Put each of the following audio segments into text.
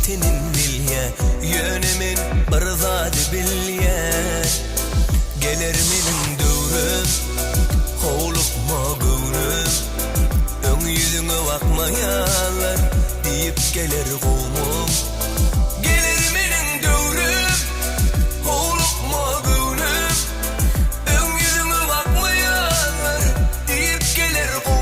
etinin bilye, yönemin bir zadi bilye. Gelir menin dövrüm, hovlukma gönlüm, ön yüzüne bakmayanlar deyip gelir kovmum. Gelir menin dövrüm, hovlukma gönlüm, ön yüzüne bakmayanlar deyip gelir kovmum.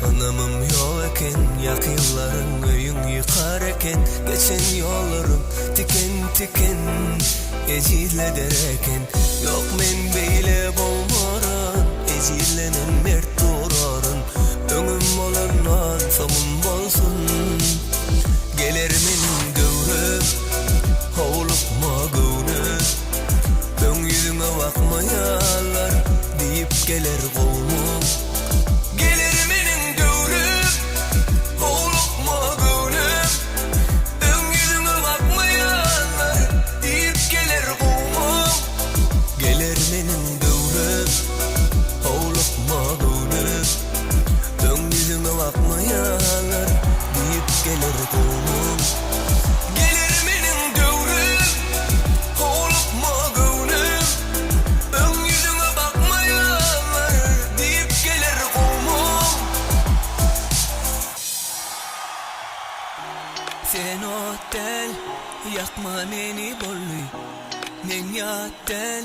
Anamım yok eken, yakınların öyün yıkar eken. Geçen yollarım tiken tiken, ecille dereken. Yok men beyle bolmaran, ecillenin mert durarın. Öngüm olandan sonum bolsun. Gelir menin dövrüm, hovlukma gönlüm, ön yüzüne bakmayanlar deyip gelir kovmum. Gelir menin dövrüm, hovlukma gönlüm, ön yüzüne bakmayanlar deyip gelir kovmum. Gelir menin dövrüm, hovlukma gönlüm, ön yüzüne bakmayanlar deyip gelir kovmum. Gelir menin dövrüm, hovlukma gönlüm, ön yüzüne bakmayanlar deyip gelir kovmum. Sen otel, yakma meni bolluy, men yatel,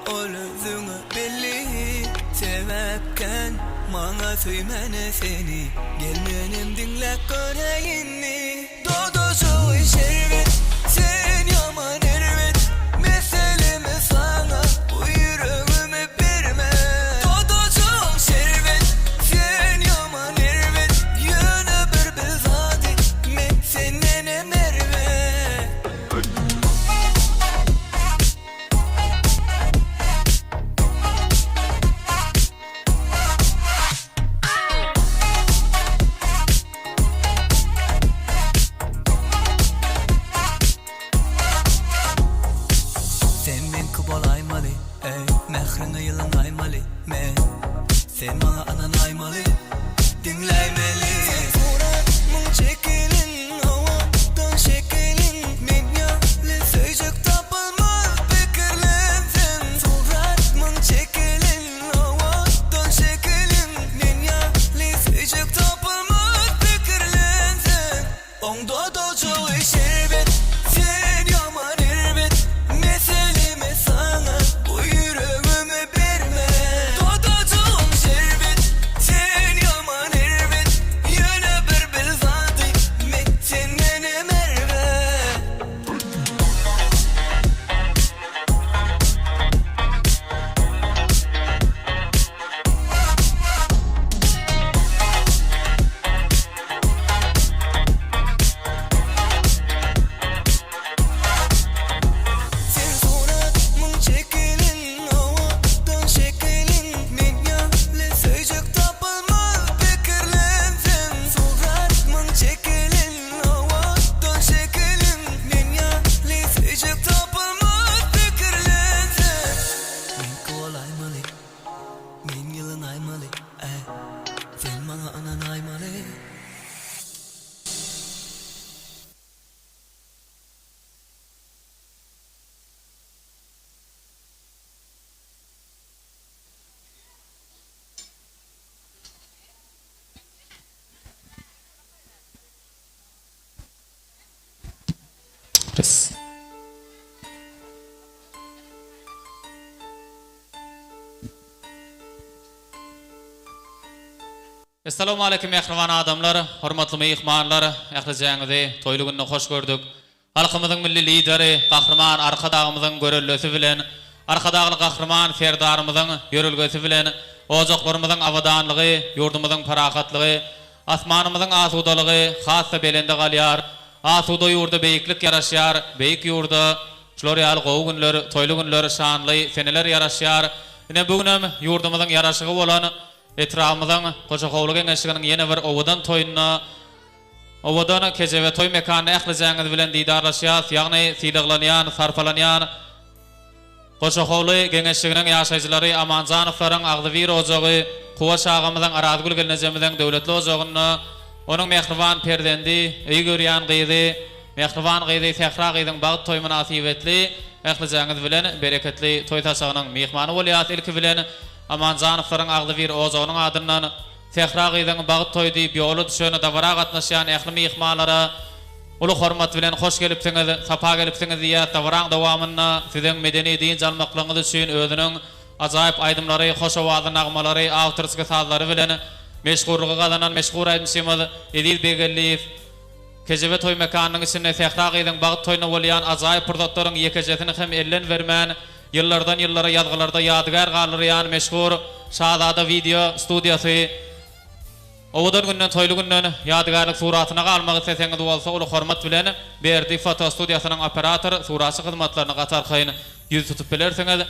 ol özüňe belli. Sebepken maňa söýmene seni, gelmenem dinlep göreyinni. Dodoşu şerbet, sen yaman ervet, meselemi sana bu yüreğimi verme. Dodoşu şerbet, sen yaman ervet, yöne bir bezadi, men senden emerve. Sen men kubol aymalı, mehrine yılın aymalı, men sen bana anan aymalı, dinleymeli. Sen sorar mın çekilin, havadan şekilin, men yâle söyleyecek tapılmaz fikirlen. Sen sorar mın çekilin, havadan şekilin, men yâle söyleyecek tapılmaz fikirlen. Sen onda da çoğu şerbet, sen yaman ervet, meselemi sana bu yüreğimi verme. Dodacığım şerbet, sen yaman ervet, yöne bir bilzadi, men senden emerve. Sen sorar mın çekilin, havadan şekilin, men yâle söyleyecek tapılmaz fikirlen. Sen sorar mın çekilin, havadan şekilin, men yâle söyleyecek tapılmaz fikirlen. Men kol aymalı, men yılın aymalı, sen bana anan aymalı. Res. Assalamu alaikum ehriman adamlar, hormatly mehmanlar, ählijaňyzy toýly gününe hoş gördük. Halkymyzyň milli lideri, gahrman arkadagymyzyň görellesi bilen, arkadagly gahrman ferdarymyzyň yörelgesi bilen, ojoklarymyzyň awadanlygy, ýurdumyzyň parahatlygy, asmanymyzyň asudalygy hassa belende galýar. Asuda ýurda beýiklik ýaraşýar, beýik ýurda şolary ýaly gowy günler, toýly günler şanly seneler ýaraşýar. Ine bugünem yurdumyzyň ýaraşygy bolan etrafymyzyň Goşa Howly Geňeşliginiň ýene bir owadan toýunyna owadan kejebe toý mekanyny ählijaňyz bilen didarlaşýar, ýagny sylyglanýan, sarpalanýan Goşa Howly Geňeşliginiň ýaşaýjylary Amanjanowlaryň Agdybir ojagy, Kuwaş agamyzyň Arazgül gelnejemizden döwletli ojagyny, onuň mehriban perdendi, öý görýän gyzy, mehriban gyzy Sehra gyzyň bagyt toý münasibetli ählijaňyz bilen bereketli toý taşagynyň mehmany bolýar ilki bilen Amanjanowlaryň Agdybir ojagynyň adyndan Sehra gyzyň bagyt toý diýip ýoly düşeni dabara gatnaşýan ähli mehmanlara ulu hormat bilen hoş gelipsiňiz, sapa gelipsiňiz diýip dabaraň dowamyna siziň medeni din jalmaklaryňyz üçin özüniň ajaýyp aýdymlary, hoş owazy nagmalary, awtorski sazlary bilen meşgurlygy gazanan meşgur aýdymçymyz Edil Begelliýew kejebe toý mekanynyň içinde Sehra gyzyň bagyt toýuna bolýan ajaýyp purdaktaryň ýekejesini hem ellen bermän ýyllardan ýyllara ýazgylarda ýadygar galyrýan meşhur Şahzada video studiýasy owadan günden toýly günden ýadygarlyk suratyna galmagy seseňiz bolsa uly hormat bilen berdi foto studiýasynyň operator surasy hyzmatlaryna gatarkaýyn ýüz tutup bilersiňiz.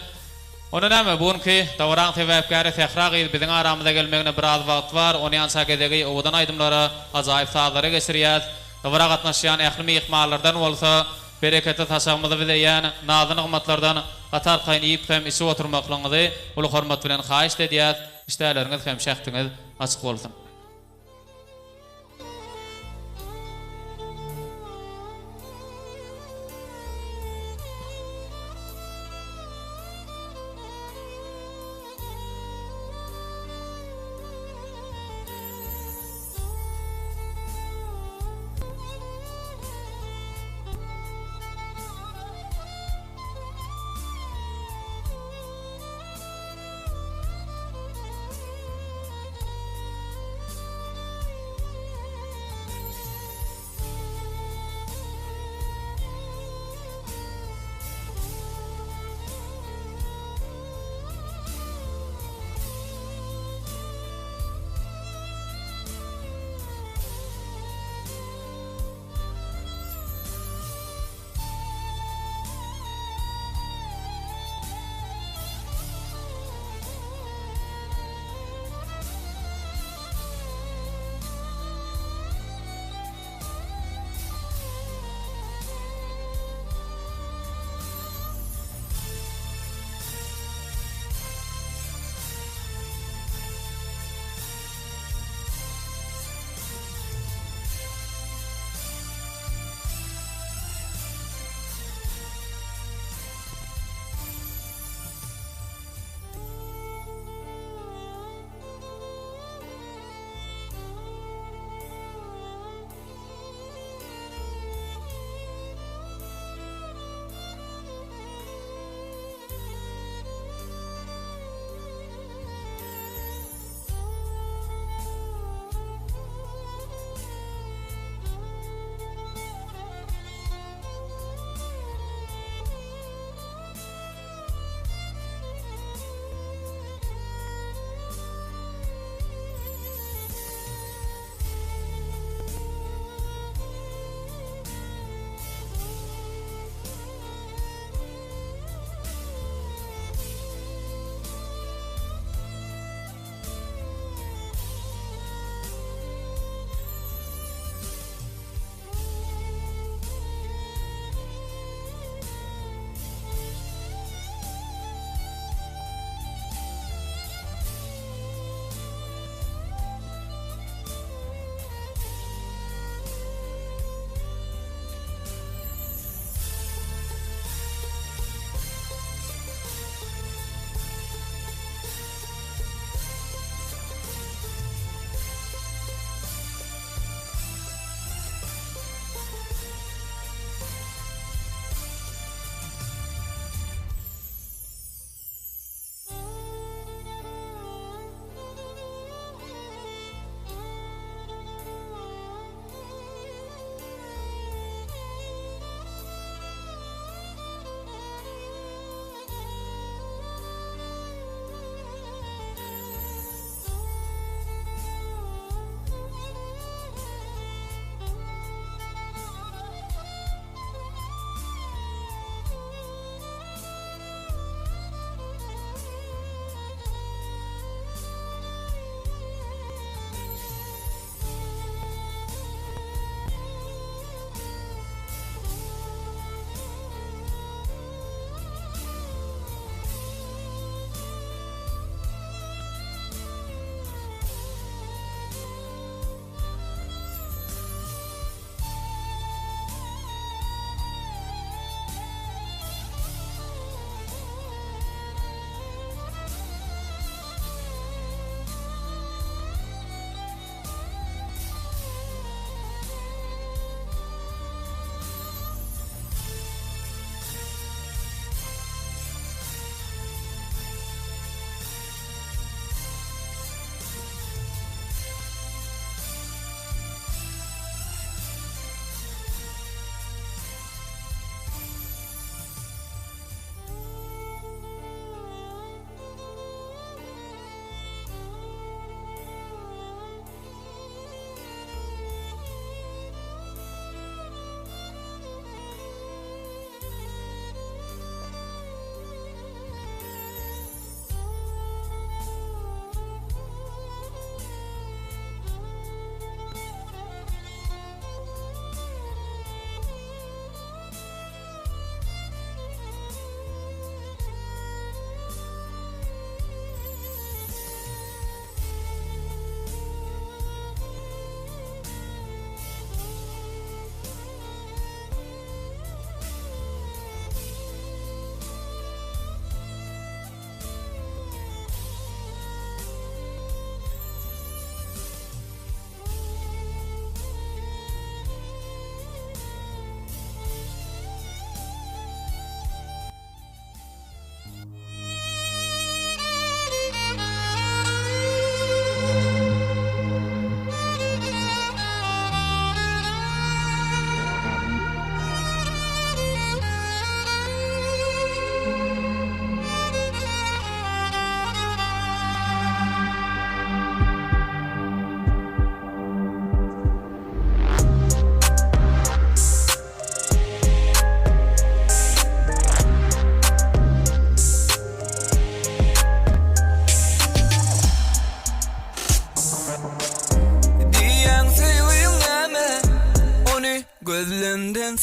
Onu näme bugunky dowran sebäpkäri Sehra gyzy biziň aramyza gelmegine biraz wagt bar. Ony ansakydagi owadan aýdymlara ajaýyp sazlary geçirýär. Dowra gatnaşýan ähli mehmanlardan bolsa bereketli taşagymyzy bileýän nazyny hymmatlardan gatarkaýyn iýip hem isi oturmaklaryňyzy uly hormat bilen haýyş edýär. İşlerleriňiz hem şähtiňiz açyk bolsun.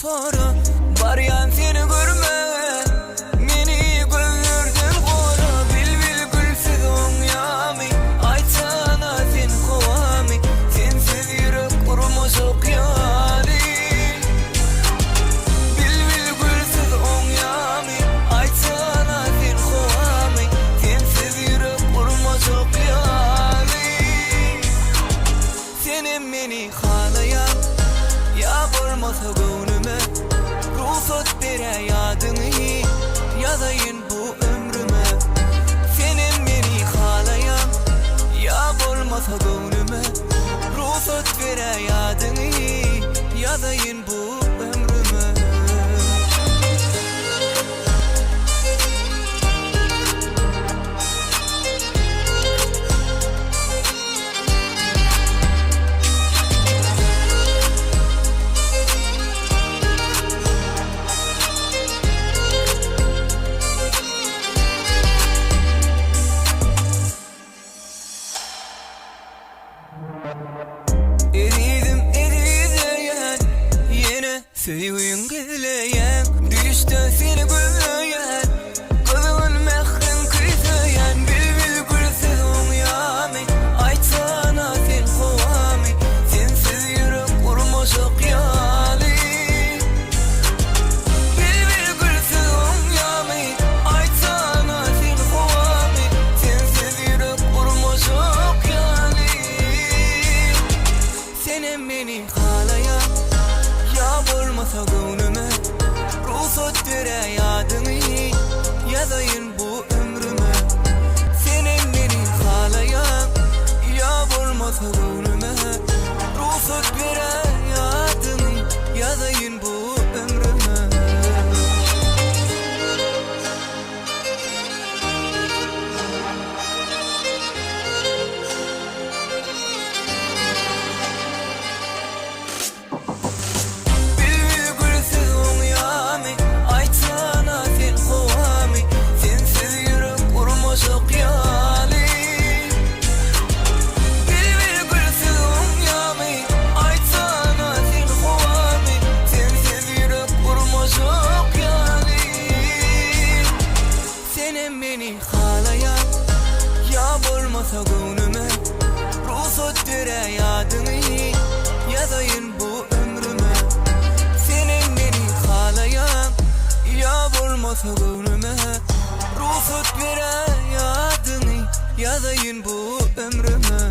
sonra baryan seni görme meni gözlerden kora bilbil gülsüz oňamy aytsana sen howamy sensiz ýürek urmaz okýany bilbil gülsüz oňamy aytsana sen howamy sensiz ýürek urmaz okýany senem meni halayan ya bolmasa gönlüme ruhsat bere yadyny ýazayyn bu ömrüme senem meni halayan ya bolmasa gönlüme ruhsat bere yadyny ýazayyn bu ömrüme Eridim erideyen yine söýgüň geleyen düşde seni gözleyen kızgın mehrin kıysayan bilbil gülsüz oňamy aytsana sen howamy sensiz ýürek urmaz okýany bilbil gülsüz oňamy aytsana sen howamy sensiz ýürek urmaz okýany senem meni halayan ya bolmasa gönlüme ruhsat bere yadyny ýazayyn bu ömrüme senem meni halayan ya bolmasa gönlüme ruhsat bere yadyny ýazayyn bu ömrüme bilbil gülsüz oňamy aytsana sen howamy sensiz ýürek urmaz okýany bilbil gülsüz oňamy aytsana sen howamy sensiz ýürek urmaz okýany senem meni halayan ya bolmasa gönlüme ruhsat bere yadyny ýazayyn bu ömrüme senem meni halayan ya bolmasa gönlüme ruhsat bere yadyny ýazayyn bu ömrüme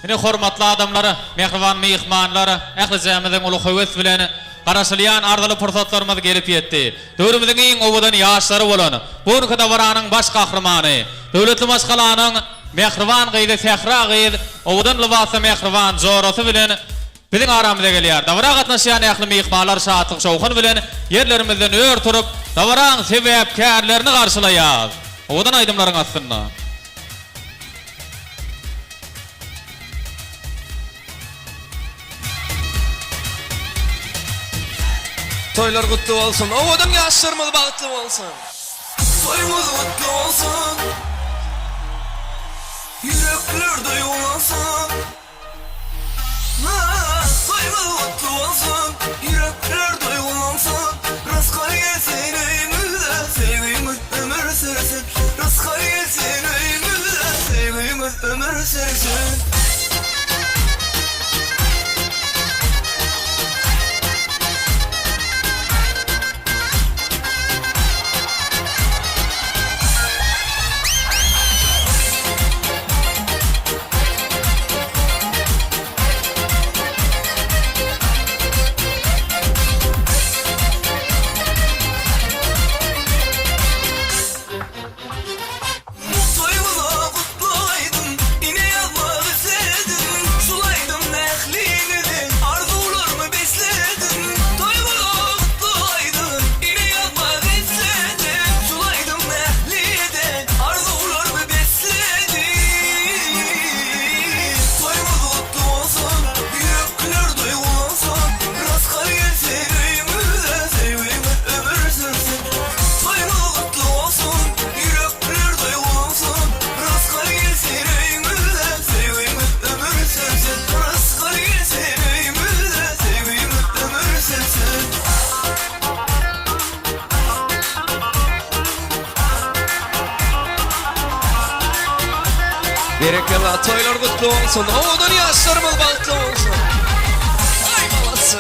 Ine hormatly adamlara, mehriban mehmanlara, ähli jämeden ulu höwes bilen garaşylýan ardaly pursatlarymyz gelip ýetdi. Döwrümizden iň owadan ýaşlary bolan, bu kadawranyň baş gahrymany, döwletli başgalanyň mehriban gyýdy Sehra gyýdy, owadan lybasy mehriban jorasy bilen biziň aramyza gelýär. Dawra gatnaşýan ähli mehmanlar şatlyk şowkun bilen yerlerimizden ör turup, dawraň sebäpkärlerini garşylaýar. Owadan aýdymlaryň astynda. Toylar kutlu olsun, ovadan yaşlarımız bağıtlı olsun. Soyumuz mutlu olsun, yürekler duyulansın. Soyumuz mutlu olsun, yürekler duyulansın. Rızkar gelsin öyümüzde, sevgimiz ömür sürsün. Rızkar gelsin öyümüzde, sevgimiz ömür sürsün. Berekella toylar kutlu olsun, ovadan yaşlarımız bağıtlı olsun. Ay balası.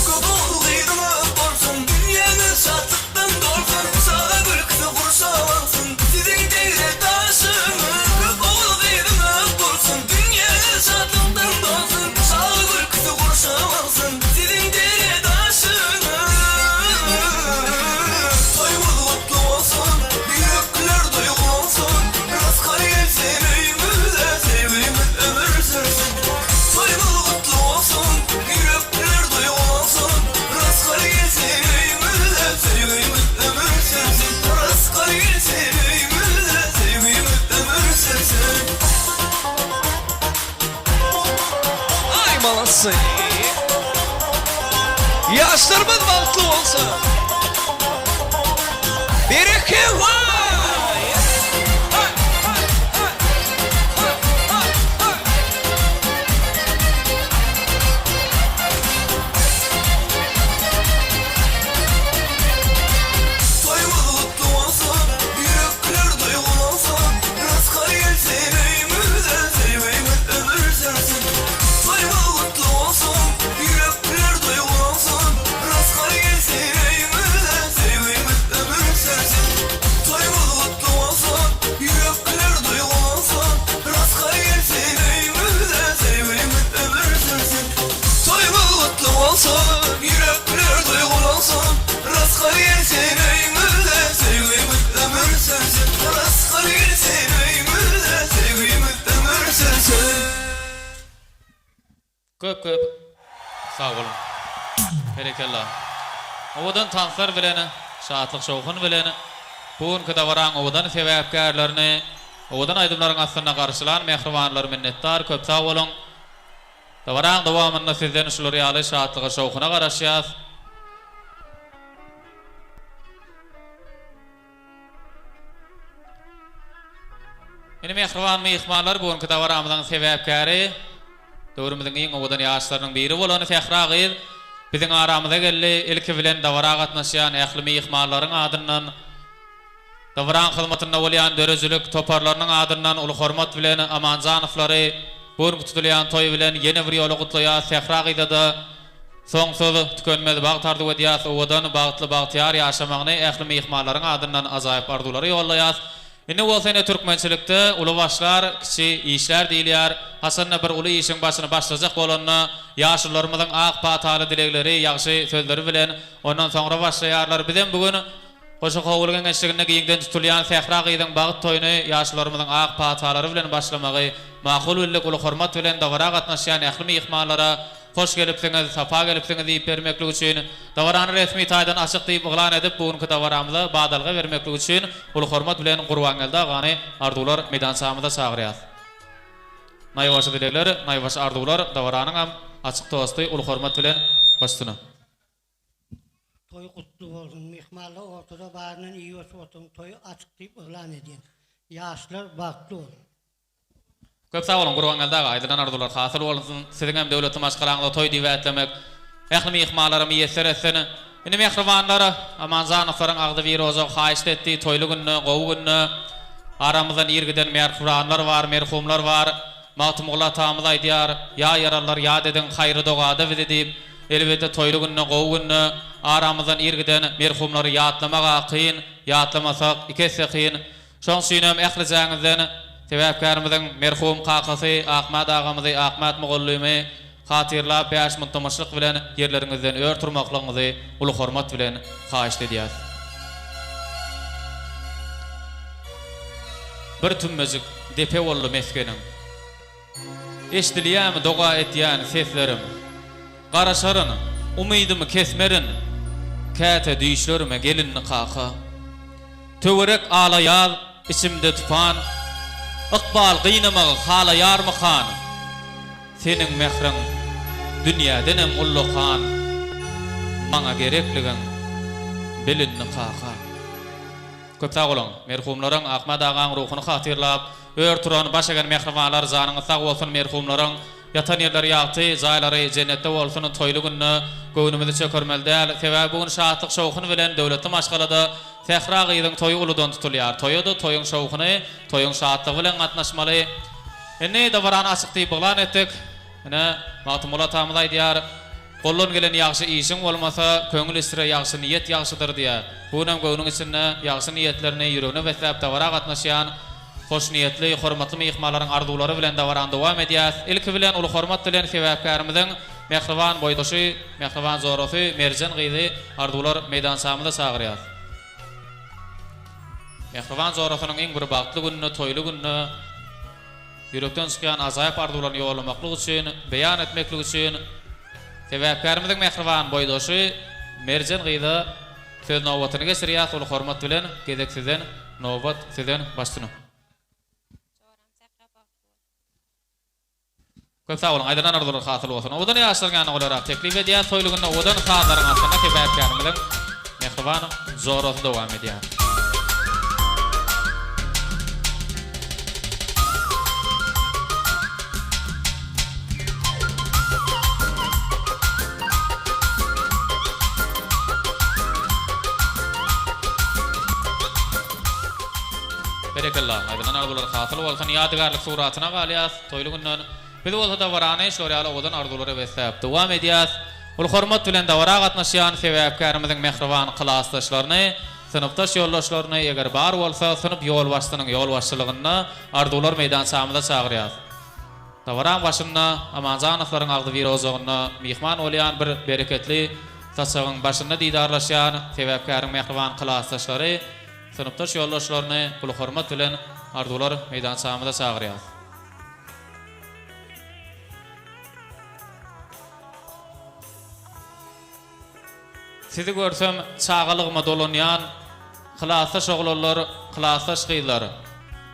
Kabul kıydınız olsun, dünyanız şatlıktan dolsun. Sağa bir kısa kurşalansın, sizin devlet taşınız. Kabul kıydınız olsun, dünyanız şatlıktan dolsun. Sağa bir kısa kurşalansın, sizin devlet taşınız. Soyumuz mutlu olsun, yürekler duygulansın. Rızkar gelsin öyümüzde, sevgimiz ömür sürsün. Soyumuz mutlu olsun, yürekler duygulansın. Rızkar gelsin öyümüzde, sevgimiz ömür sürsün. Rızkar gelsin öyümüzde, sevgimiz ömür sürsün. Ay balası. Yaşlarımız bağıtlı olsun. Berekella. Soyumuz mutlu olsun, yürekler duygulansın. Rızkar gelsin öyümüzde, sevgimiz ömür sürsün. Soyumuz mutlu olsun, yürekler duygulansın. Rızkar gelsin öyümüzde, sevgimiz ömür sürsün. Soyumuz mutlu olsun, yürekler duygulansın. Rızkar gelsin öyümüzde, sevgimiz ömür sürsün. Soyumuz mutlu olsun, yürekler duygulansın. Rızkar gelsin öyümüzde, sevgimiz ömür sürsün. Rızkar gelsin öyümüzde, sevgimiz ömür sürsün. Köp sağ olun. Berekella. Owadan tanslar bilen, şatlyk şowkun bilen, bugun kadawraň owadan sebäpkärlerini, owadan aýdymlaryň astynda garşylan mehribanlar minnetdar, köp sağ olun. Dawraň dowamynda sizden şular ýaly şatlyk şowkuna garaşýas. Ine mehriban mehmanlar bugun kadawramyzyň sebäpkäri döwrümizden iň owadan ýaşlarynyň biri bolan Sehra gyýdy. Biziň aramyza geldi, ilki bilen dawra gatnaşýan ähli mehmanlaryň adyndan, dawraň hyzmatynda bolýan dörejlik toparlarynyň adyndan uly hormat bilen Amanjanowlary bugun tutulýan toy bilen ýene bir ýoly gutlaýar. Sehra gyýdy da Soňsuz tükenmez bagtardy we diýas owadan bagtly bagtyar ýaşamagyny ähli mehmanlaryň adyndan azaýyp bardulary ýollaýas. Indi bolsa ene türkmençilikde uly başlar, kiçi işler diýilýär. Hasanna bir uly işiň başyny başlajak bolanyna ýaşlarymyzyň ak pataly dilekleri, ýagşy sözleri bilen ondan soňra başlaýarlar. Bizem bugün Hoşa howulgan gençligine giýinden tutulýan Sehra gyýdyň bagyt toýuny ýaşlarymyzyň ak patalary bilen başlamagy makul billik uly hormat bilen dawara gatnaşýan ähli mehmanlara hoş gelipsiňiz, safa gelipsiňiz diýip bermeklik üçin dawarany resmi taýdan açyk diýip iglan edip bugünkü dawaramyzy badalga bermeklik üçin uly hormat bilen Gurban geldi agany ardular meydan sahamyda çagyrýar. Naýwaşy dilekler, naýwaşy ardular dawaranyň hem açyk tosty uly hormat bilen başlyny. Toy kutlu olsun, mehmanlar ortada barının iyi olsun, toyu açıklayıp ilan edin. Yaşlar baktlı olun. Köp sağ olun Gurban geldi aga, aýdylan ardular hasıl bolsun. Siziň hem döwletim başgaraňyzda toy diýip etlemek, ähli mehmanlara müýesser etsen. Indi mehribanlara Amanzanowaryň agdy bir ozak haýyş etdi, toýly günni, gowy günni aramyzdan ýergiden mehribanlar bar, merhumlar bar. Matymyla tamyz aýdýar, ýa ýarallar ýa dedin, haýry dogada bizi diýip elbetde toýly günni, gowy günni aramyzdan ýergiden merhumlary ýatlamaga kyn, ýatlamasak ikisi kyn. Şoň süýnem ähli jaňyzdan sebäpkärimiziň merhum kakasy Ahmat agamyzy Ahmat Mogollamy hatyrlap ýaş muntamışlyk bilen ýerleriňizden ör turmaklaryňyzy uly hormat bilen haýyş edýär. Bir tümmejik depe bolly meskeniň. Eşdilýärmi doga etýän seslerim. Garaşaryn, umydymy kesmerin. Käte düýüşlerime gelinni kaka. Töwerek alaýar, içimde tupan. Iqbal gynamagy halaýarmy han? Seniň mehriň dünýädenem ulluhan. Maňa gerekligiň bilinni kaka. Köp sag bolun, merhumlaryň Ahmat agaň ruhuny hatyrlap, ör turan başagan mehribanlar zanyňyz sag bolsun merhumlaryň yatan ýerleri ýagty, jaýlary jennetde bolsun toýly günni göwnümizde çökermeldäl. Sebäbi bugün şahatlyk şowkuny bilen döwletli maşgalada Sehra gyýdyň toýu uludan tutulýar. Toýuda toýuň şowkuny, toýuň şahatlygy bilen gatnaşmaly. Enne dawarany açyk diýip iglan etdik. Ene Matymyla tamyz aýdýar. Gollan gelen ýagşy işiň bolmasa, köňül isre ýagşy niýet ýagşydyr diýär. Bunam göwnüň içinde ýagşy niýetlerini ýüregine beslap dawara gatnaşýan hoş niýetli, hormatly mehmanlaryň ardulary bilen dawaran dowam edýär. Ilki bilen uly hormat bilen sebäpkärimiziň mehriban boýdaşy, mehriban zorosy Merjan gyzy ardular meydan sahamyda çagyrýar. Mehriban zorosynyň iň bir bagtly günni, toýly günni ýürekden çykan azaýap ardulary ýollamaklyk üçin, beýan etmeklik üçin sebäpkärimiziň mehriban boýdaşy Merjan gyzy söz nowatyny geçirýär. Uly hormat bilen gezek sizden nowbat sizden başlyny. Köp sağ olun, aýdylan ardular hasıl bolsun. Odan ýaşlarňyň olarak teklip edýär, toýly günde odan sazlaryň aslynda sebäpkärimiziň mehriban zorosy dowam edýär. Berekallah, aýdylan ardular hasıl bolsun. Ýadygarlyk suratyna galýas, toýly günden biz bolsa dawarany şoraýaly odan ardulary beslap dowam edýär. Ul hormat bilen dawara gatnaşýan sebäpkärimiziň mehriban klassdaşlaryny, synapdaş ýoldaşlaryny eger bar bolsa, synap ýol başçynyň ýol başçylygyna ardular meydan sahamyda çagyrýar. Dawara başynda Amanzanowaryň agdy bir ozagyna mehman bolýan bir bereketli saçagyň başynda diýdarlaşýan sebäpkäriň mehriban klassdaşlary, synapdaş ýoldaşlaryny ul hormat bilen ardular meydan sahamyda çagyrýar. Sizi görsem çağalygyma dolanýan klassdaş oglanlar, klassdaş gyzlar.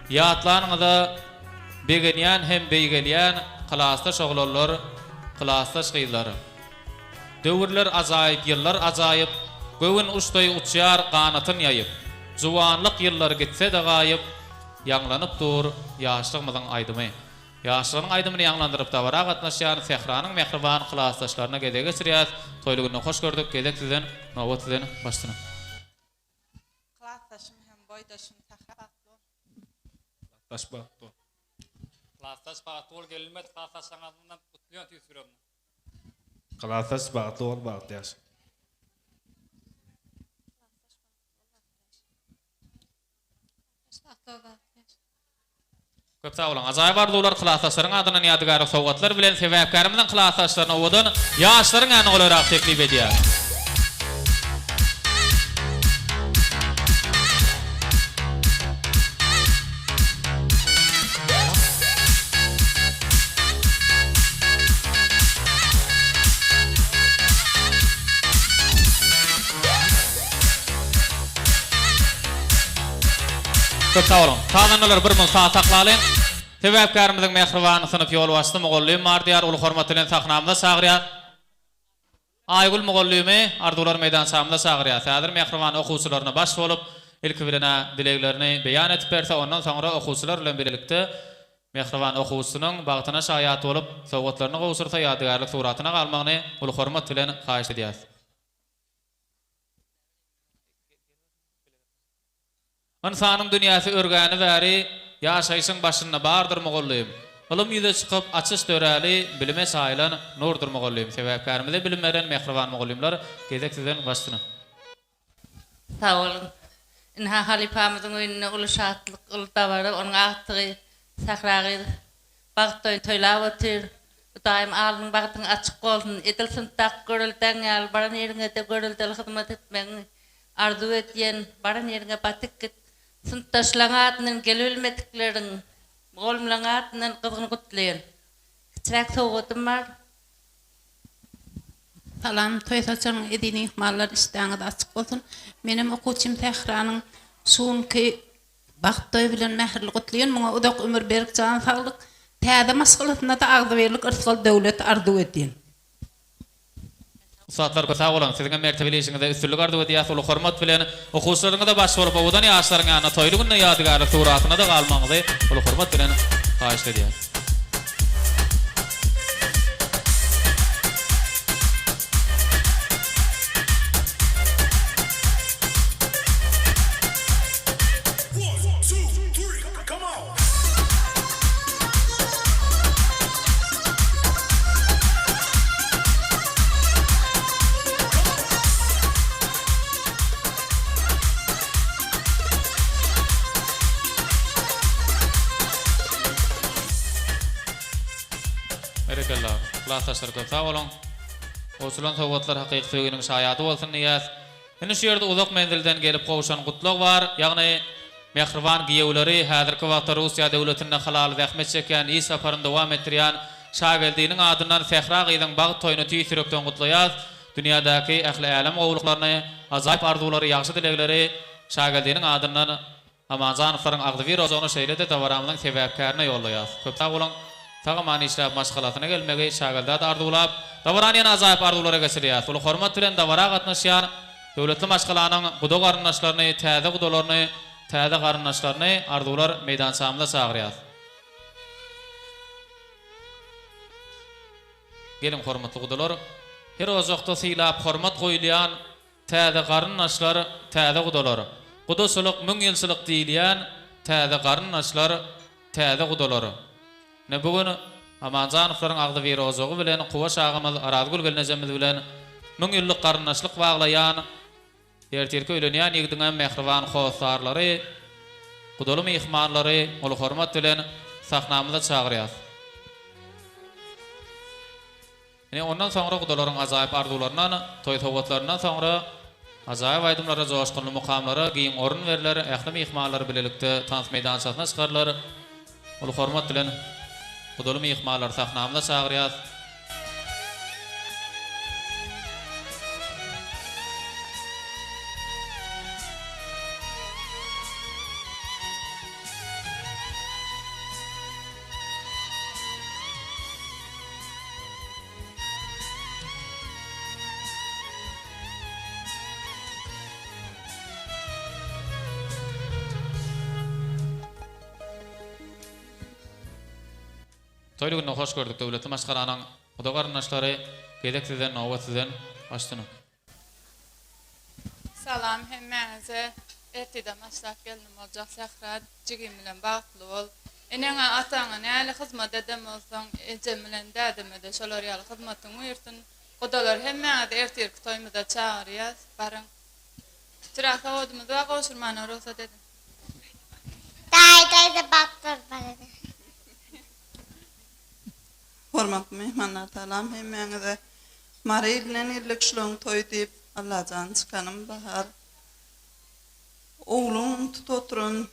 Ýatlanyňyza begenýän hem beýgelýän klassdaş oglanlar, klassdaş gyzlar. Döwürler ajaýyp, ýyllar ajaýyp, göwün uçdaý uçýar ganatyn ýaýyp. Juwanlyk ýyllary gitse de gaýyp, ýaňlanyp dur ýaşlygymyzyň aýdymy. Ýaşlaryň aýdymyny ýaňlandyryp dawara gatnaşýan Sehranyň mehriban klassdaşlaryna gede geçirýär. Toýly günni hoş gördük. Gezek sizden, nowbat sizden başlyny. Klassdaşym hem boýdaşym Sehra. Klassdaş bagtly gelmek klassdaşlaryňdan kutlaýan tüýsürem. Kalatas bağıtlı ol bağıtlı yaş. Köp sağ olun. Ajaýyp arzuwlar hylasaçlaryň adyna ýadygary sowgatlar bilen sebäpkärimiziň hylasaçlaryna owadan ýaşlaryň ýanyna olarak teklip edýär. Köp sağ olun. Taýdanlar bir mul saat saklalyň. Sebäpkärimiziň mehriban synyp ýolbaşçy Mogollym mardyar uly hormat bilen sahnamda sagyrýar. Aýgul Mogollymy arzuwlar meýdançamda sagyrýar. Häzir mehriban okuwçylaryna baş bolup ilki birine dileklerini beýan etip berse, ondan soňra okuwçylar bilen birlikde mehriban okuwçynyň bagtyna şaýat bolup sowgatlaryny gowşursa ýadygarlyk suratyna galmagyny uly hormat bilen haýyş edýär. İnsanyň dünýäsi örgäni bäri ýaşaýyşyň başyna bardyr Mogollym. Ilym ýüze çykyp açyş döräli bilime saýlan nurdur Mogollym. Sebäpkärimize bilim beren mehriban Mogollymlar gezek sizden başlyna. Sağ olun. İnha halifamızın önüne ulu şatlık, ulu davara, onun ahtığı, sakrağı, bağıttoyun toylap otur. Daim alın bağıtın açık olsun, edilsin tak görülden yal, baran yerine de görüldel hizmet etmeni arzu etiyen, baran yerine batık git. Sıntaşlan adının gelülmetiklerin, olmlan adının kızgın kutlayan. Kitrak soğutum var. Salam, toysaçarın edini ihmallar isteğine de açık olsun. Benim okuçum Tehran'ın suunki Baktoy bilen mehirli kutlayan, buna udak ömür berik can sağlık. Täze masgalatynda da agdy berlik ırsal döwlet arzu edýän. Saatlar kösä bolan, siziň mertebeli işiňizde üstünlük arzu edýäs, uly hormat bilen okuwçylaryňa da baş bolup, owadan ýaşlaryň ýanyna toýly günde ýadygary suratyna da galmaňyzy uly hormat bilen haýyş edýär. Berekellah. Klasaşlar köp sağ olun. Osulan sowgatlar hakyky söýgeniň şaýaty bolsun diýäs. Indi şu ýerde uzak menzilden gelip gowşan gutluk bar, ýagny mehriban giýewleri häzirki wagtda Russiýa döwletinde halal zähmet çeken, iş saparyny dowam etdirýän şagirdiniň adyndan Fehra gyzyň bagyt toýuny tüýsürekden gutlaýar. Dünýädäki ähli älim gowluklaryny, ajaýyp arzuwlary, ýagşy dilekleri şagirdiniň adyndan Amazanowyň agdywy rozony şeýlede dawaramyň sebäpkärine ýollaýar. Köp sağ olun. Tagamany işläp maşgalatyna gelmegi şagirdat ardulap, dawaranyan azaýyp ardulara geçirýär. Ulu hormat bilen dawara gatnaşýan döwletli maşgalanyň gudo garyndaşlaryny, täze gudolaryny, täze garyndaşlaryny ardular meýdançamda sagyrýar. Gelin hormatly gudolar, her ozakda syýlap hormat goýulýan täze garyndaşlar, täze gudolar. Gudosuluk 1000 ýylçylyk diýilýän täze garyndaşlar, täze gudolar. Ne bugün Amanjanowyň agdy rozogy bilen Kuwaş agymyz Arazgul gelnejemiz bilen 1000 ýyllyk garyndaşlyk baglaýan ertirki öýlenýän ýigdiňem mehriban howsarlary, gudaly mehmanlary uly hormat bilen sahnamyza çagyrýar. Ine ondan soňra gudalaryň ajaýyp arzuwlaryndan, toý sowgatlaryndan soňra ajaýyp aýdymlara, joşkunly mukamlara giň orun berilär, ähli mehmanlar bilelikde tans meýdançasyna çykarlar. Uly hormat bilen gudaly mehmanlar sahnamyza çagyrýar. Toýly gününe hoş gördük döwletli maşgalanyň guda garyndaşlary, gezek sizden, nowat sizden başlyna. Salam hemmäňize. Erteden başlap geldim boljak Sahra jigim bilen bagtly bol. Eneňe ataňa näle hyzmat edem bolsaň, ejem bilen dädeme de şolar ýaly hyzmatyň buyursun. Odalar hemme de ertirk toymada çağırıyaz. Barın. Çıraqta odumuz var, koşurmana ruhsat edin. Dayda baktır bana. Hormatly mehmanlar talam hemmeňize Mary bilen illik şulan toy diýip Allahan çykanım bahar. Oğlum tutoturun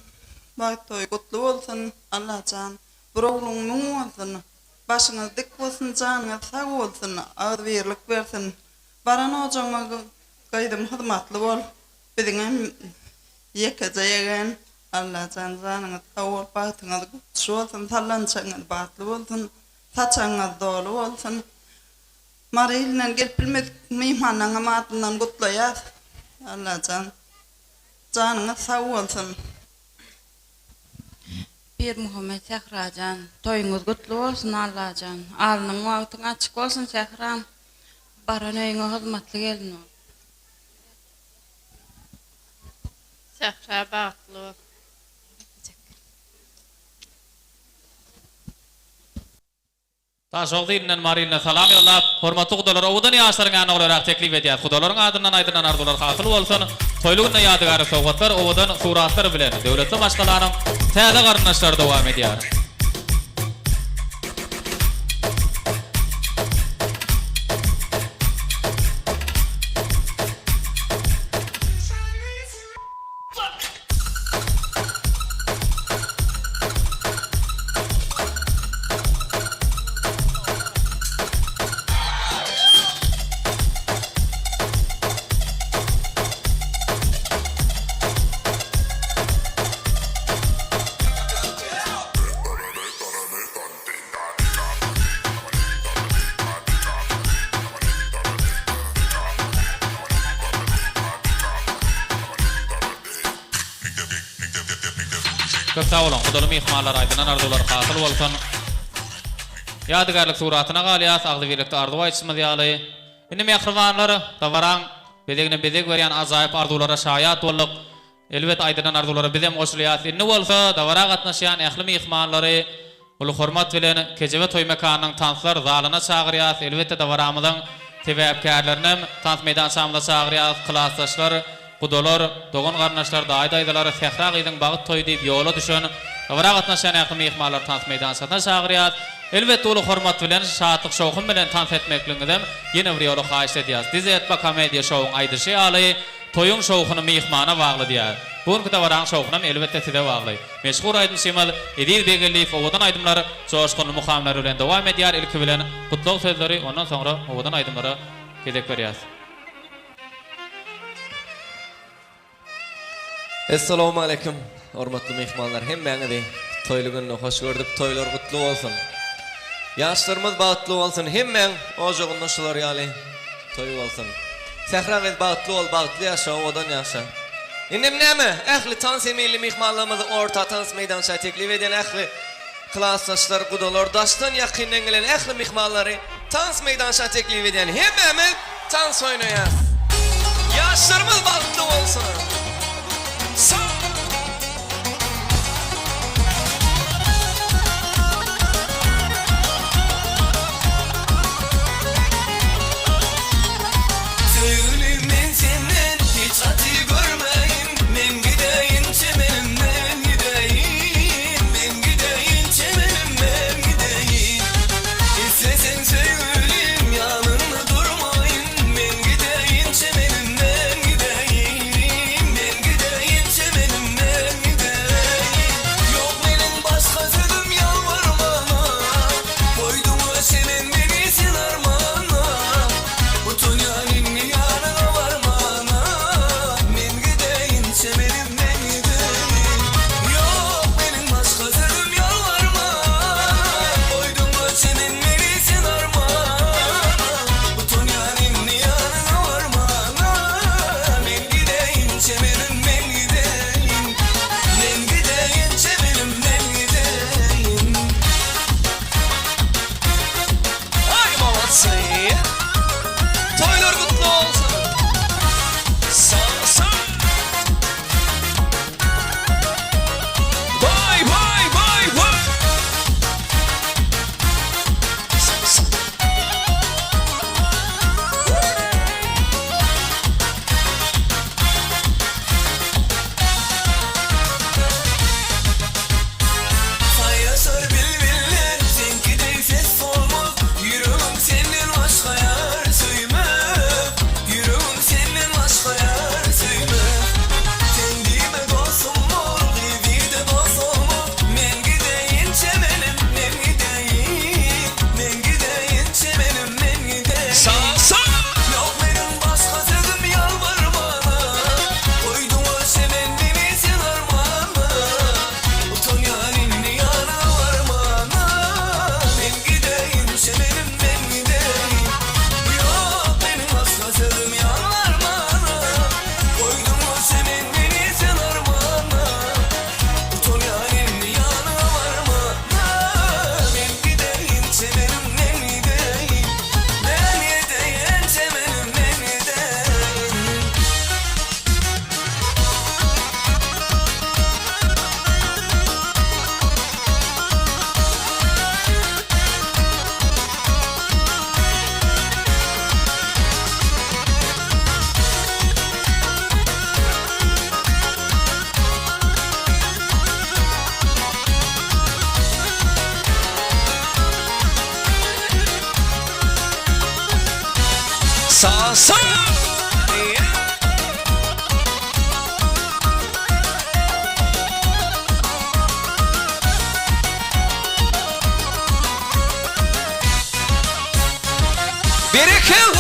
bak toy gutlu bolsun Allahan. Bir oğlum bolsun. Başyňyz dik bolsun, janyňyz sag bolsun, ağır berlik bersin. Baran ojaňa gaýdym hyzmatly bol. Biziňem ýekejegen Allahan janyňyz sag bol, bagtyňyz gutly bolsun, talançaňyz batly bolsun. Saçaňyz dolu bolsun. Mary'yle gelip bilmedik mihmanlaňa matyndan gutlaýar. Allahan janyňyz sag bolsun. Bir Muhammed Sehrajan, toyuňyz gutly bolsun Allahan. Alnyň wagtyň açyk bolsun Sehram. Baran öýüňe hyzmatly gelin. Sehra bagtly. Taşol dilinden Mary'ne salam yollap, hormatly gudalar, owdan ýaşlaryň ýanyna olarak teklip edýär. Gudalaryň adyndan aýdylan arzular hasyl bolsun. Toýlugyna ýadygary sowgatlar, owdan suratlar bilen döwletli başgalaryň täze garyndaşlary dowam edýär. Köp sağ olun. Gudaly mehmanlar aýdylan arzular hasyl bolsun. Ýadygarlyk suratyna galýas, agly birlikde arzu aýtmaz ýaly. Indi mehribanlar, tawaran bedegine bedeg berýän azaýyp arzulara şaýat bolduk. Elbet aýdylan arzulara bizem goşulýar. Indi bolsa tawara gatnaşýan ähli mehmanlary uly hormat bilen kejebe toý mekanynyň tanslar zalyna çagyrýar. Elbetde tawaramyzyň sebäpkärlerini tans meydan şamda çagyrýar, klassdaşlar, gudalar, dogan garnaşlar, daýdaýdalar, Sehra gyzyň bagyt toý diýip ýola düşen, tawara gatnaşan ähli mehmanlar tans meydan şamda çagyrýar. Elbetde uly hormat bilen şatlyk şowkun bilen tans etmekliňizem ýene bir ýola haýyş edýär. Dizet ba komediýa şowuň aýdyşy ýaly toyun şowkuny mehmana bagly diýär. Bugünkü tawaran şowkunam elbetde size bagly. Meşhur aýdym Semal Edil Begelliýew owadan aýdymlar soňşyny muhamlar bilen dowam edýär. Ilki bilen gutluk sözleri, ondan soňra owadan aýdymlara gezek berýär. Assalamu alaykum. Hormatly mehmanlar, hemmeňizi toýlugyny hoş gördük. Toýlar gutly bolsun. Ýaşlarymyz bagtly bolsun. Hemmeň ojagyny şular ýaly toý bolsun. Sehra we bagtly bol, bagtly ýaşa, owadan ýaşa. Indim näme? Ähli tans emeli mehmanlarymyzy orta tans meýdançy teklip eden ähli klassdaşlar, gudalar, daşdan ýakyndan gelen ähli mehmanlary tans meýdançy teklip eden hemmeňiz tans oýnaýar. Ýaşlarymyz bagtly bolsun. Söyleyeyim ben senden hiç atı görmeyim. Ben gideyim çemenim, ben gideyim. Ben gideyim çemenim, ben gideyim. İstesen söyleyeyim yanımda durmayın. Ben gideyim çemenim, ben gideyim. Ben gideyim çemenim, ben gideyim. Yok benim başka sözüm yalvarmama. Koydum o senin beni sinarmana. Bu dünyanın yanına varmana. Ben gideyim çemenim, ben gideyim. Yok benim başka sözüm yalvarmana. Koydum o senin beni sinarmana. Bu dünyanın yanına varmana. Ben gideyim çemenim, ben gideyim. Ben gideyim çemenim, ben gideyim. Ay babası. Toylar gutlu olsun. Sağ sağ. Vay vay vay vay. Sağ sağ. Sağ sağ. Birikim.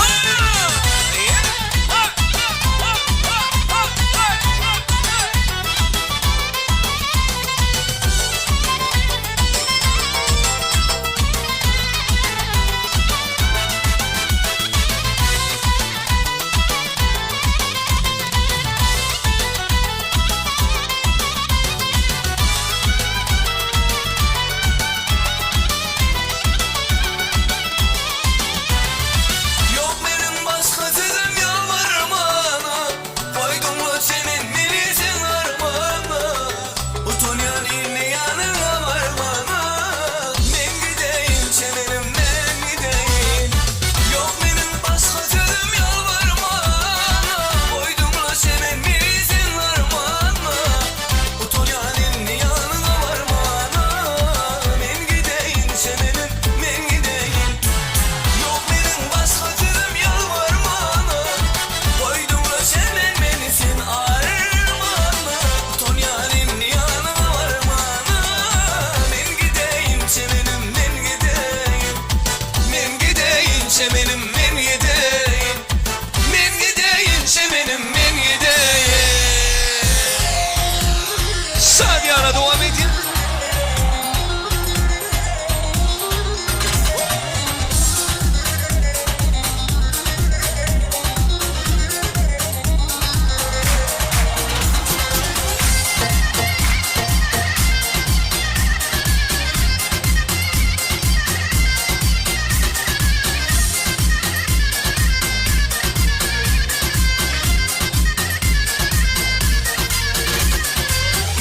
Yok benim başka sözüm yalvarmana, koydum mu senin milisin armağana, utanyan ilmi yanına varmana, men gideyim çemenim men gideyim. Yok benim başka sözüm yalvarmana, koydum mu senin milisin armağana, utanyan ilmi yanına varmana, men gideyim çemenim men gideyim. Yok benim başka sözüm yalvarmana, koydum da senin menisin armağana, ton yarim yanına varmana, men gideyim semenim men gideyim, men gideyim semenim men gideyim, men gideyim semenim men gideyim. Sadiyana devam edin.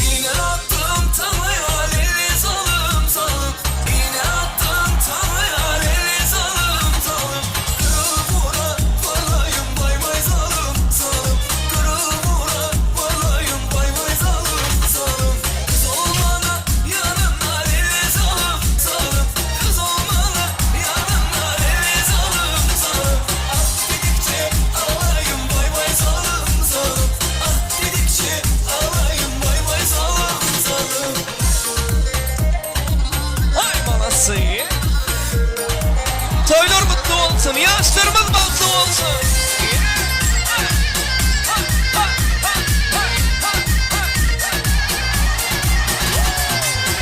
İğne attım tanrıya leli salım salım, İğne attım tanrıya leli salım salım, kırıl vura valayım bay bay salım salım, kırıl vura valayım bay bay salım salım. Kız olmana yanına leli salım salım, kız olmana yanına leli salım salım. Ah dedikçe alayım bay bay salım salım, ah dedikçe alayım bay bay salım salım. Hay balası. Toylar mutlu olsun, yaşlarımız mutlu olsun.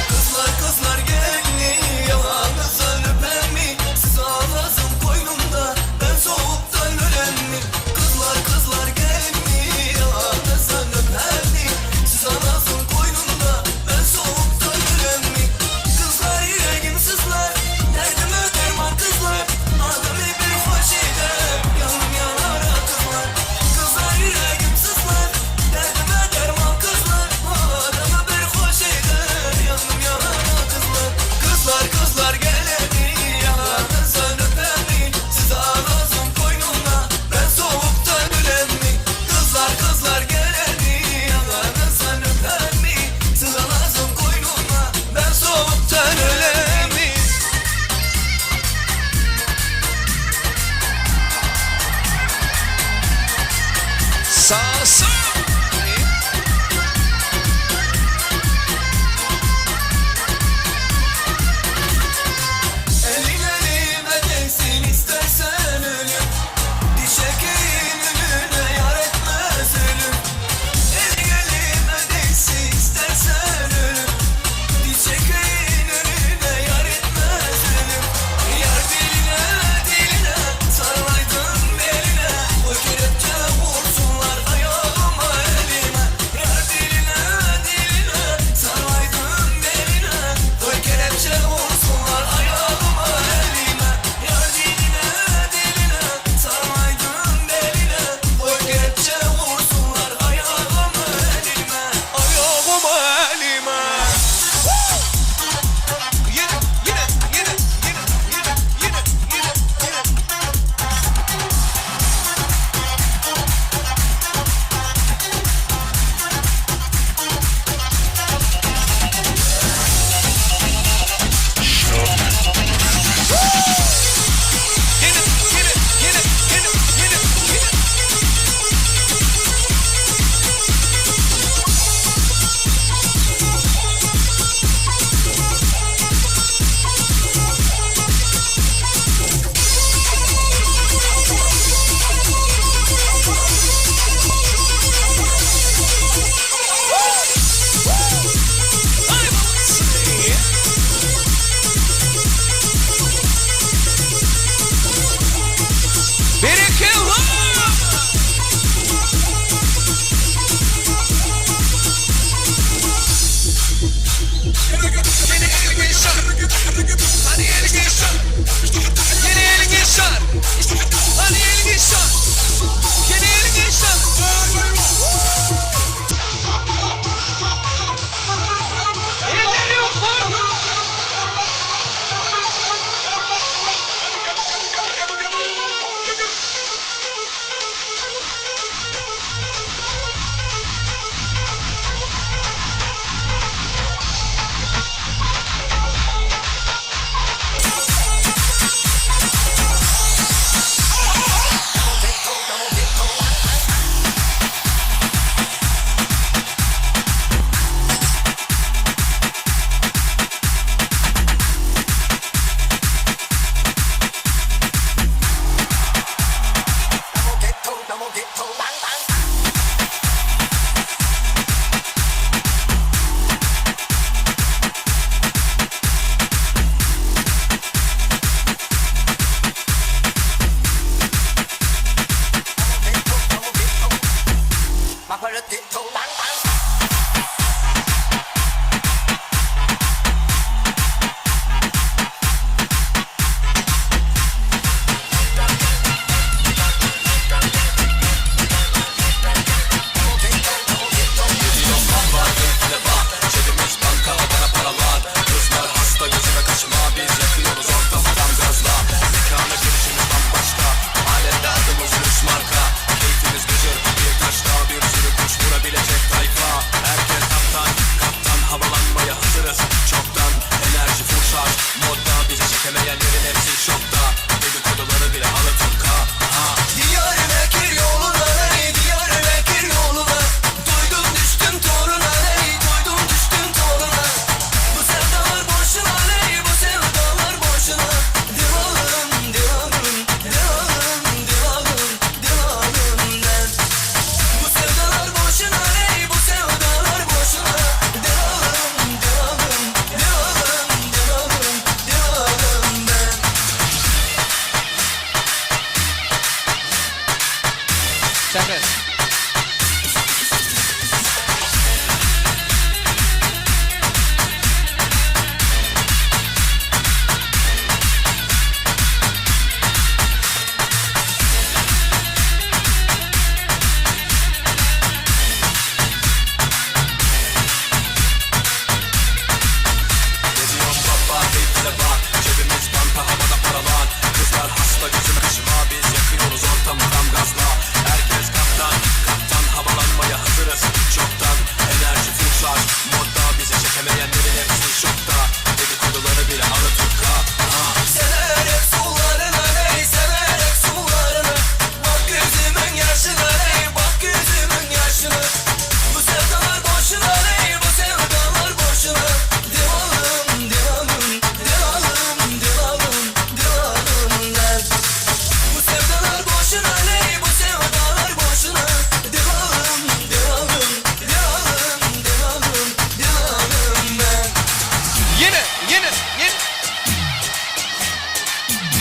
Kızlar kızlar gelin yalanızdan öpen mi? Siz ağlasın koynumda ben soğuktan ölen mi? Kızlar kızlar gelin yalanızdan öpen mi? Siz ağlasın koynumda ben soğuktan ölen mi? Kızlar yüreğim sızlar, derdime derman kızlar, adamı bir hoş eder, yanım yanar kızlar. Kızlar yüreğim sızlar, derdime derman kızlar, adamı bir hoş eder, yanım yanar kızlar. Kızlar kızlar geleni yanarınızdan öpen mi? Siz ağlasın koynumda ben soğuktan ölen mi? Kızlar kızlar geleni yanarınızdan öpen mi? Siz ağlasın koynumda ben soğuktan ölen mi? Sağ sağ. Elin elime değsin istersen ölüm, diş ekeğin önüne yar etmez ölüm. Elin elime değsin istersen ölüm, diş ekeğin önüne yar etmez ölüm. Yar diline diline sarılaydın beline, o kelepçe vursunlar ayağıma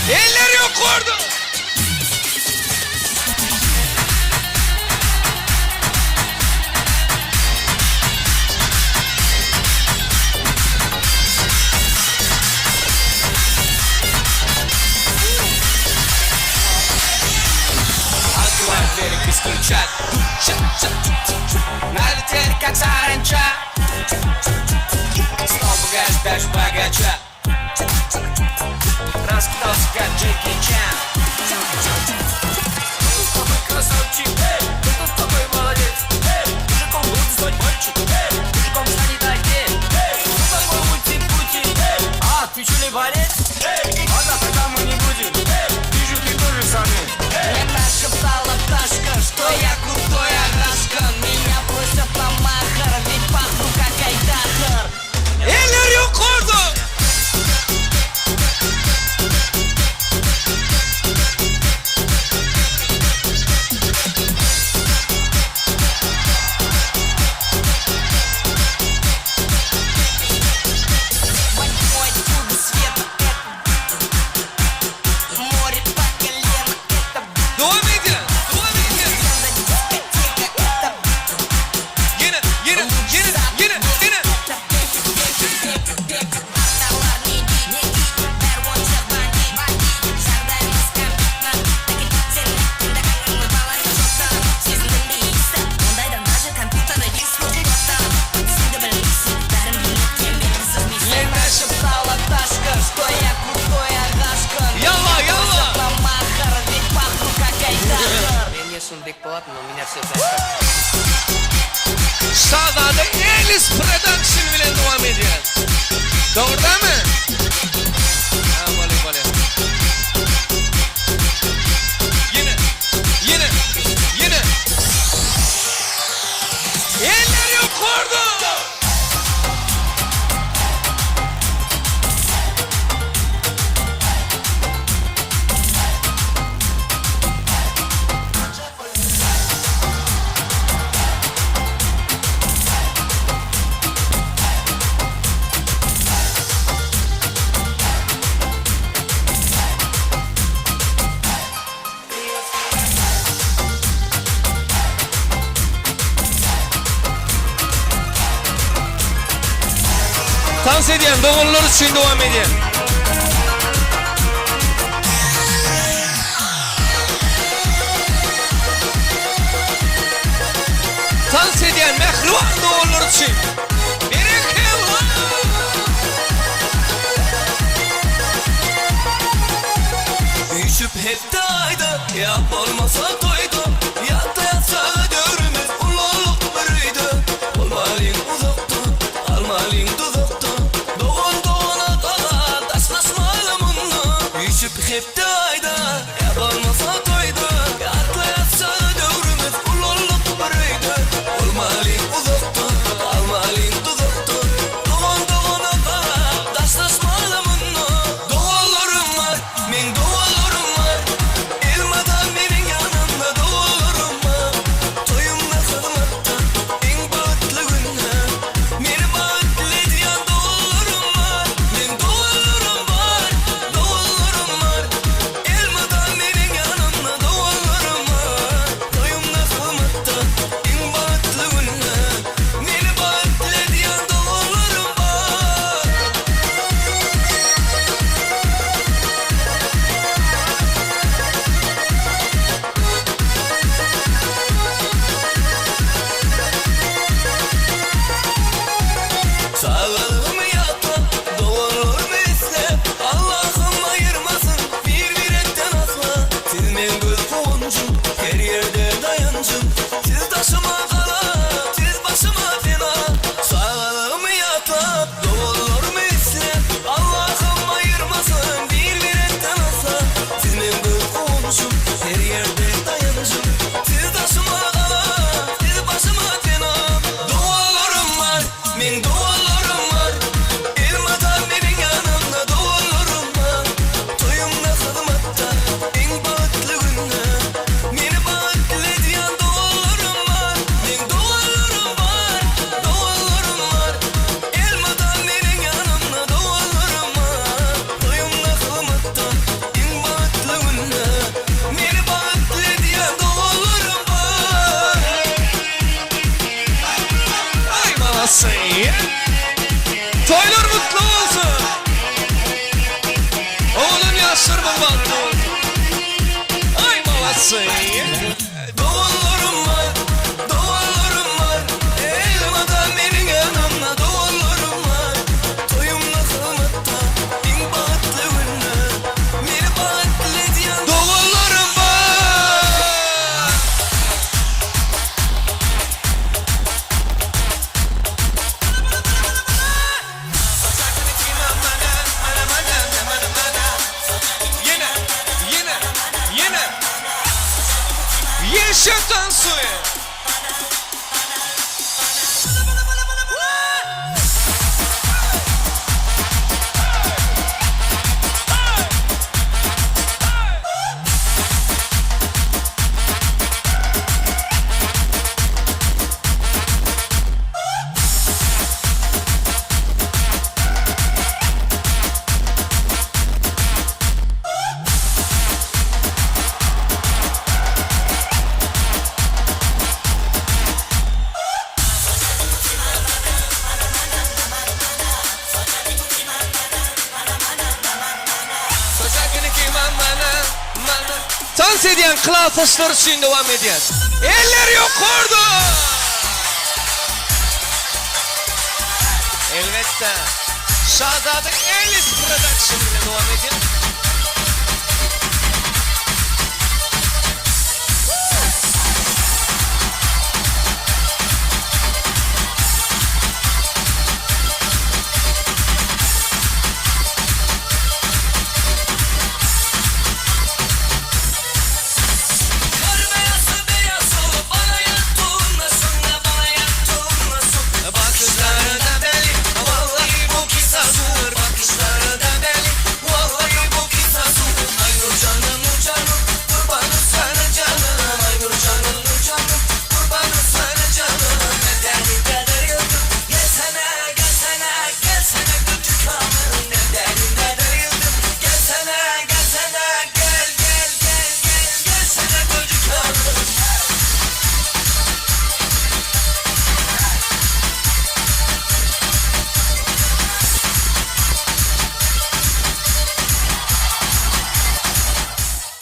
Eller yok orada. Дверь без ключа. Налетели как саранча. Снова гаш богача. Раскидался как Джеки Чан. Кто такой красавчик? Кто такой молодец? Мужиком буду звать мальчик. Мужиком станет один. Кто такой пути? А, отвечу ли балет? Ладно, тогда мы не будем. Вижу, ты тоже сами. Мне так шептала пташка, что я крутой агашка. Меня просят на махар, ведь пахну как айдахар. Eller yok orada. Мой чудо света, это море по колено, это Devam edin. Devam edin. дискотека, это Yine. Мне нашептала пташка, что я крутой агашка. Yallah. На махар, ведь пахну как айдахар. Мен не сундук болатын, но меня все знают. Şahzade Elis Production bilen devam ediyor. Doğru mu? Ha, böyle. Yine. Eller yok orada. Dans ediyen doğullar için devam ediyen. Dans ediyen mehruan doğullar için. Berekallah. Düşüp hep daydı, yap olmasa toydu. Yatta yatsa görmez, uloluk biriydi. Olmalıyım uzakta, almalıyım tuzakta. Doğuna kala, taşlaşmalı munna. Düşüp hep daydı, yap olmasa toydu. Yatta yatsa görmez, uloluk biriydi. Olmalıyım uzakta, almalıyım tuzakta. Doğuna kala, taşlaşmalı munna. Doğullarım var, men doğullarım var. Elmadan benim yanımda doğullarım var. Toyumda kılmakta en bağıtlı günler. Beni bağıtlı diyen doğullarım var. Men doğullarım var. Elmadan benim yanımda Toylar mutlu olsun. Oğlum yaşlarımız mutlu olsun. Ay babası. Doğullarım var, doğullarım var. Elmadan benim yanımda doğullarım var. Toyumda kılmatta, bin bahtlı günler. Beni bahtlı diyen Doğullarım var. Yine, yine, yine. Yeşilden suyu. Dans ediyen kral saçları için devam ediyen. Eller yok orada. Elbette. Şahzade Elis Production ile devam ediyen.